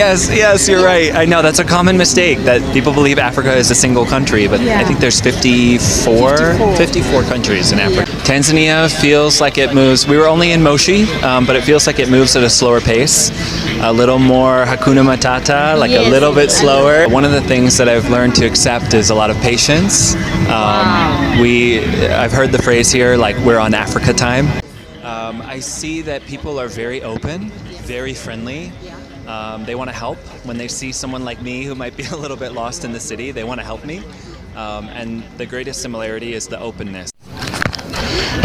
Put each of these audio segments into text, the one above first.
Yes, you're right. I know that's a common mistake that people believe Africa is a single country, but I think there's 54 countries in Africa. Tanzania feels like it moves. We were only in Moshi, but it feels like it moves at a slower pace, a little more Hakuna Matata, like a little bit slower. One of the things that I've learned to accept is a lot of patience. I've heard the phrase here, like we're on Africa time. I see that people are very open, very friendly. They want to help. When they see someone like me who might be a little bit lost in the city, they want to help me. And the greatest similarity is the openness.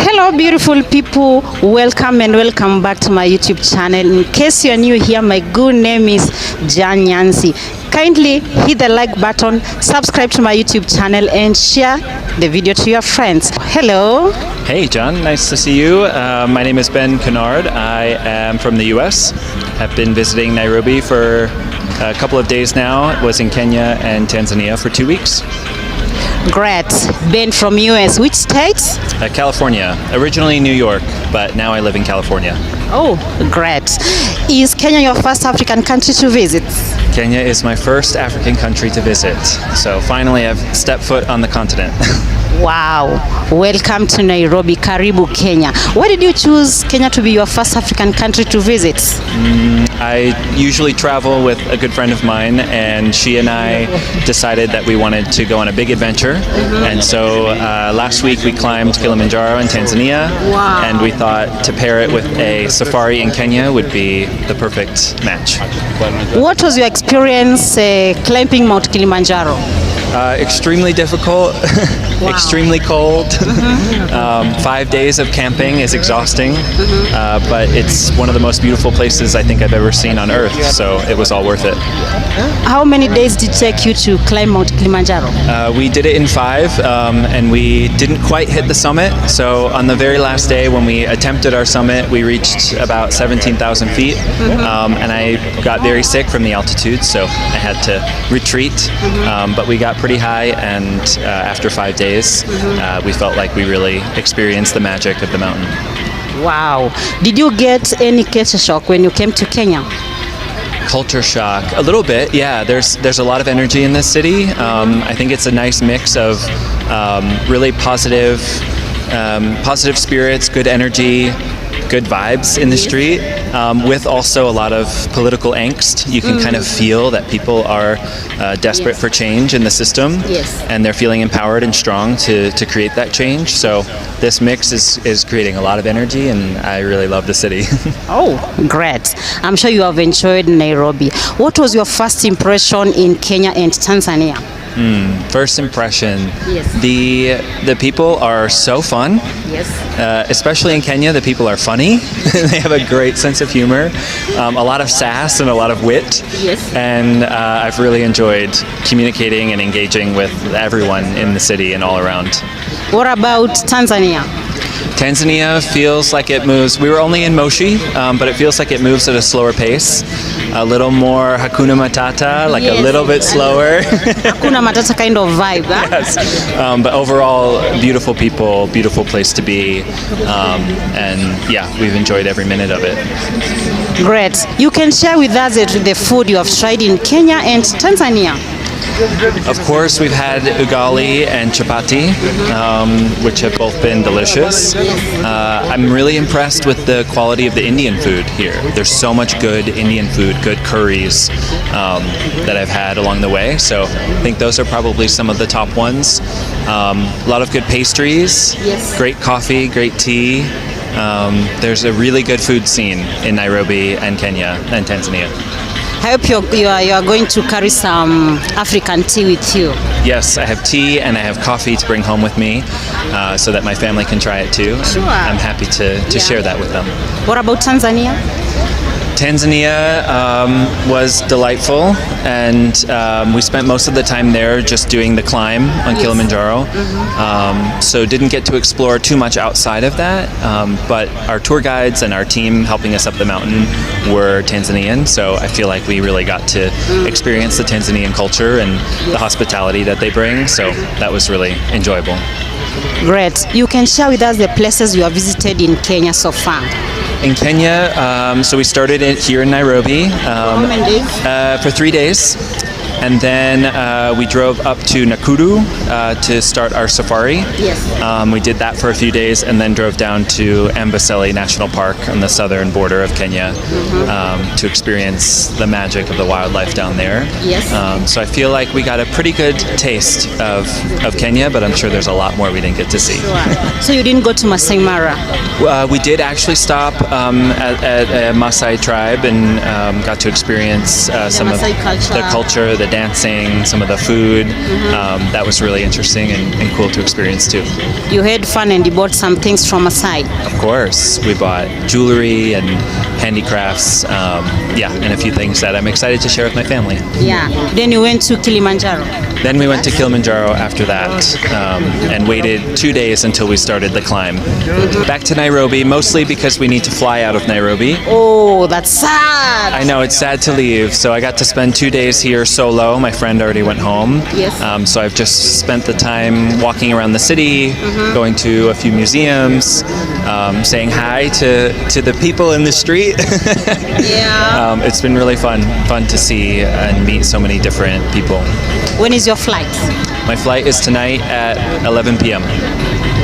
Hello beautiful people, welcome and welcome back to my YouTube channel. In case you're new here, my good name is Jan Nyansi. Kindly hit the like button, subscribe to my YouTube channel and share the video to your friends. Hello. Hey John, nice to see you. My name is Ben Kennard. I am from the US. I've been visiting Nairobi for a couple of days now. I was in Kenya and Tanzania for 2 weeks. Great. Ben from US. Which states? California. Originally New York, but now I live in California. Oh, great. Is Kenya your first African country to visit? Kenya is my first African country to visit. So finally I've stepped foot on the continent. Wow. Welcome to Nairobi. Karibu Kenya. Why did you choose Kenya to be your first African country to visit? I usually travel with a good friend of mine, and she and I decided that we wanted to go on a big adventure. And so last week we climbed Kilimanjaro in Tanzania, and we thought to pair it with a safari in Kenya would be the perfect match. What was your experience climbing Mount Kilimanjaro? Extremely difficult, extremely cold. 5 days of camping is exhausting, but it's one of the most beautiful places I think I've ever seen on earth, so it was all worth it. How many days did it take you to climb Mount Kilimanjaro? We did it in 5, and we didn't quite hit the summit, so on the very last day when we attempted our summit, we reached about 17,000 feet, and I got very sick from the altitude, so I had to retreat, but we got pretty high, and after 5 days we felt like we really experienced the magic of the mountain. Wow. Did you get any culture shock when you came to Kenya? Culture shock, a little bit, yeah. There's a lot of energy in this city. I think it's a nice mix of really positive spirits, good energy, good vibes in the street, with also a lot of political angst. You can kind of feel that people are desperate for change in the system, and they're feeling empowered and strong to create that change. So this mix is creating a lot of energy, and I really love the city. Oh, great. I'm sure you have enjoyed Nairobi. What was your first impression in Kenya and Tanzania? First impression, the people are so fun. Especially in Kenya, the people are funny. They have a great sense of humor, a lot of sass and a lot of wit. And I've really enjoyed communicating and engaging with everyone in the city and all around. What about Tanzania? Tanzania feels like it moves. We were only in Moshi, but it feels like it moves at a slower pace, a little more Hakuna Matata, like a little bit slower. Hakuna Matata kind of vibe, huh? Yes, but overall, beautiful people, beautiful place to be, and yeah, we've enjoyed every minute of it. Great. You can share with us the food you have tried in Kenya and Tanzania. Of course, we've had ugali and chapati, which have both been delicious. I'm really impressed with the quality of the Indian food here. There's so much good Indian food, good curries that I've had along the way. So I think those are probably some of the top ones. A lot of good pastries, great coffee, great tea. There's a really good food scene in Nairobi and Kenya and Tanzania. I hope you are going to carry some African tea with you. Yes, I have tea and I have coffee to bring home with me so that my family can try it too. Sure. I'm happy to share that with them. What about Tanzania? Tanzania was delightful, and we spent most of the time there just doing the climb on Kilimanjaro. So didn't get to explore too much outside of that, but our tour guides and our team helping us up the mountain were Tanzanian, so I feel like we really got to experience the Tanzanian culture and the hospitality that they bring, so that was really enjoyable. Great. You can share with us the places you have visited in Kenya so far. In Kenya, so we started it here in Nairobi How many days? for 3 days. And then we drove up to Nakuru to start our safari. Yes. We did that for a few days and then drove down to Amboseli National Park on the southern border of Kenya to experience the magic of the wildlife down there. Yes. So I feel like we got a pretty good taste of Kenya, but I'm sure there's a lot more we didn't get to see. So you didn't go to Masai Mara? We did actually stop at a Maasai tribe and got to experience some of Maasai culture. the culture, the dancing, some of the food. That was really interesting and cool to experience too. You had fun and you bought some things from Masai? Of course, we bought jewelry and handicrafts, and a few things that I'm excited to share with my family. Yeah. Then you went to Kilimanjaro? Then we went to Kilimanjaro after that and waited 2 days until we started the climb. Back to Nairobi, mostly because we need to fly out of Nairobi. Oh, that's sad. I know, it's sad to leave, so I got to spend 2 days here solo. My friend already went home. Yes. So I've just spent the time walking around the city, going to a few museums, saying hi to the people in the street. Yeah. It's been really fun to see and meet so many different people. When is your flight? My flight is tonight at 11 p.m.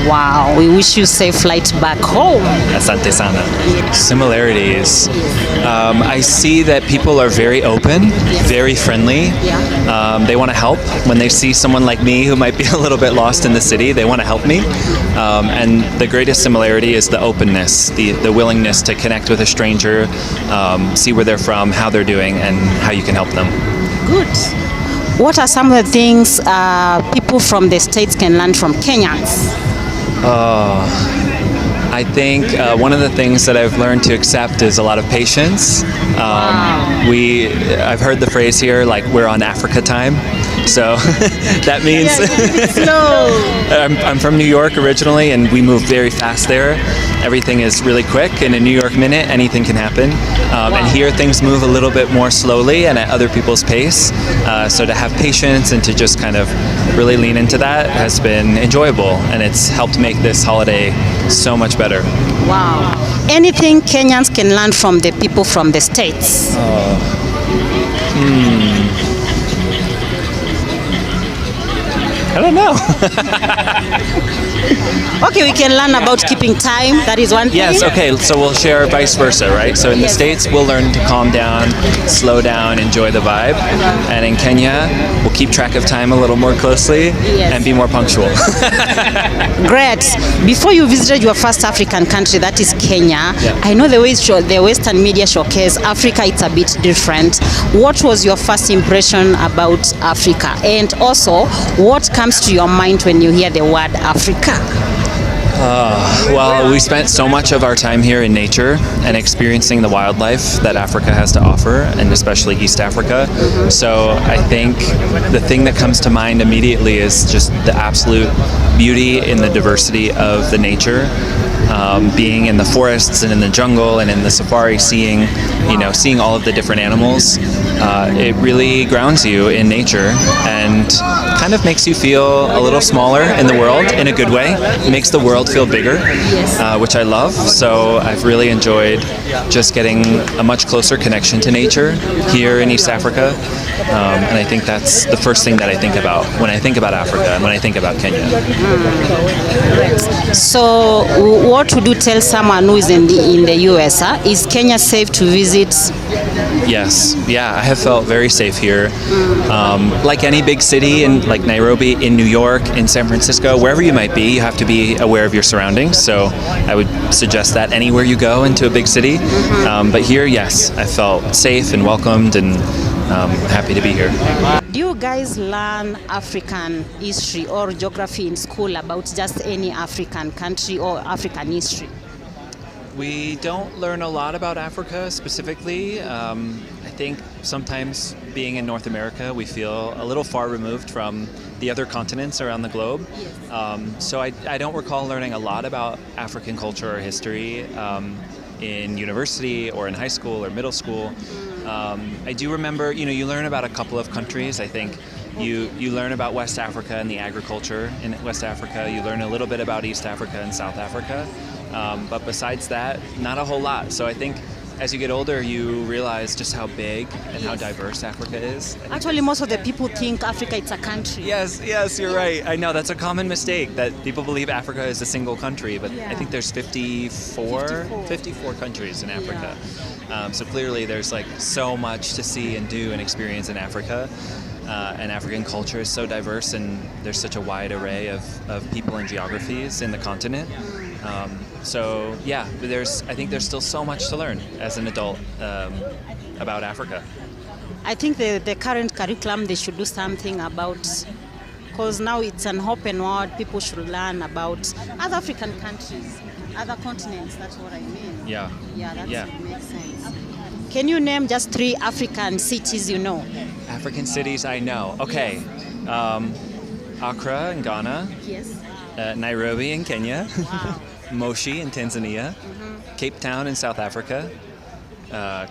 Wow, we wish you safe flight back home. Asante sana. Similarities. I see that people are very open, very friendly. Yeah. They want to help. When they see someone like me who might be a little bit lost in the city, they want to help me. And the greatest similarity is the openness, the willingness to connect with a stranger, see where they're from, how they're doing, and how you can help them. Good. What are some of the things people from the States can learn from Kenyans? I think one of the things that I've learned to accept is a lot of patience. I've heard the phrase here, like, we're on Africa time. So that means I'm from New York originally, and we move very fast there. Everything is really quick. In a New York minute, anything can happen. And here things move a little bit more slowly and at other people's pace. So to have patience and to just kind of really lean into that has been enjoyable, and it's helped make this holiday so much better. Wow. Anything Kenyans can learn from the people from the States? I don't know. Okay, we can learn about keeping time. That is one thing. Yes, okay, so we'll share vice versa, right? So in the States, we'll learn to calm down, slow down, enjoy the vibe. And in Kenya, we'll keep track of time a little more closely and be more punctual. Great. Before you visited your first African country, that is Kenya, I know the Western media showcase Africa, it's a bit different. What was your first impression about Africa? And also, what comes to your mind when you hear the word Africa? Well, we spent so much of our time here in nature and experiencing the wildlife that Africa has to offer, and especially East Africa. So I think the thing that comes to mind immediately is just the absolute beauty in the diversity of the nature. Being in the forests and in the jungle and in the safari, seeing all of the different animals, it really grounds you in nature and kind of makes you feel a little smaller in the world in a good way. It makes the world feel bigger, which I love. So I've really enjoyed just getting a much closer connection to nature here in East Africa. And I think that's the first thing that I think about when I think about Africa and when I think about Kenya. So what would you tell someone who is in the US? Is Kenya safe to visit? Yes, yeah, I have felt very safe here. Like any big city, like Nairobi, in New York, in San Francisco, wherever you might be, you have to be aware of your surroundings. So I would suggest that anywhere you go into a big city. But here, yes, I felt safe and welcomed, and happy to be here. Do you guys learn African history or geography in school about just any African country or African history? We don't learn a lot about Africa specifically. I think sometimes being in North America, we feel a little far removed from the other continents around the globe. So I don't recall learning a lot about African culture or history in university or in high school or middle school. I do remember, you learn about a couple of countries. I think you learn about West Africa and the agriculture in West Africa. You learn a little bit about East Africa and South Africa. But besides that, not a whole lot. So I think as you get older, you realize just how big and how diverse Africa is. Actually, most of the people think Africa is a country. Yes, you're right. I know that's a common mistake that people believe Africa is a single country, but I think there's 54 countries in Africa. So clearly there's like so much to see and do and experience in Africa. And African culture is so diverse, and there's such a wide array of people and geographies in the continent. So yeah, I think there's still so much to learn as an adult about Africa. I think the current curriculum, they should do something about, because now it's an open world, people should learn about other African countries, other continents, that's what I mean. Yeah. That makes sense. Can you name just 3 African cities you know? African cities I know. Okay. Accra in Ghana. Yes. Nairobi in Kenya. Wow. Moshi in Tanzania. Cape Town in South Africa.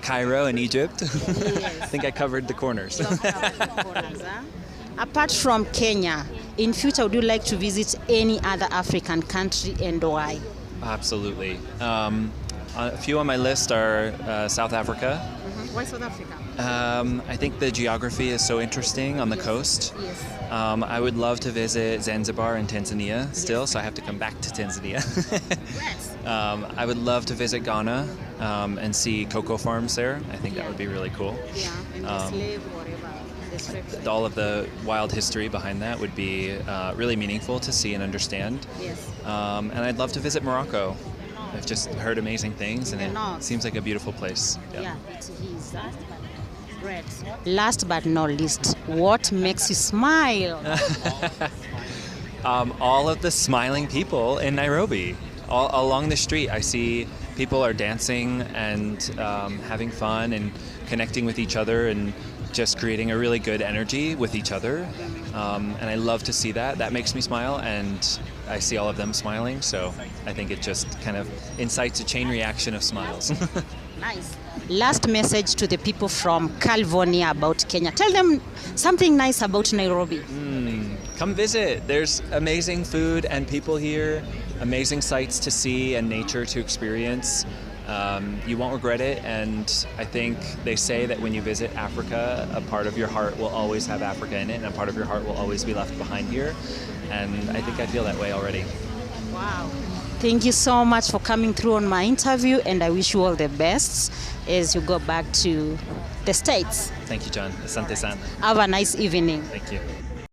Cairo in Egypt. Yes. I think I covered the corners. Apart from Kenya, in future would you like to visit any other African country and why? Absolutely. A few on my list are South Africa. Why South Africa? I think the geography is so interesting on the coast. Yes. I would love to visit Zanzibar in Tanzania still, so I have to come back to Tanzania. I would love to visit Ghana and see cocoa farms there. I think that would be really cool. Yeah, and the slave, whatever. All of the wild history behind that would be really meaningful to see and understand. Yes. And I'd love to visit Morocco. I've just heard amazing things, and it North. seems like a beautiful place. Yeah, it is. Great. Last but not least, what makes you smile? All of the smiling people in Nairobi. All along the street, I see people are dancing and having fun and connecting with each other and just creating a really good energy with each other. And I love to see that. That makes me smile, and I see all of them smiling. So I think it just kind of incites a chain reaction of smiles. Nice. Last message to the people from California about Kenya. Tell them something nice about Nairobi. Come visit. There's amazing food and people here, amazing sights to see and nature to experience. You won't regret it, and I think they say that when you visit Africa, a part of your heart will always have Africa in it, and a part of your heart will always be left behind here. And I think I feel that way already. Wow. Thank you so much for coming through on my interview, and I wish you all the best as you go back to the States. Thank you, John. Asante san. Have a nice evening. Thank you.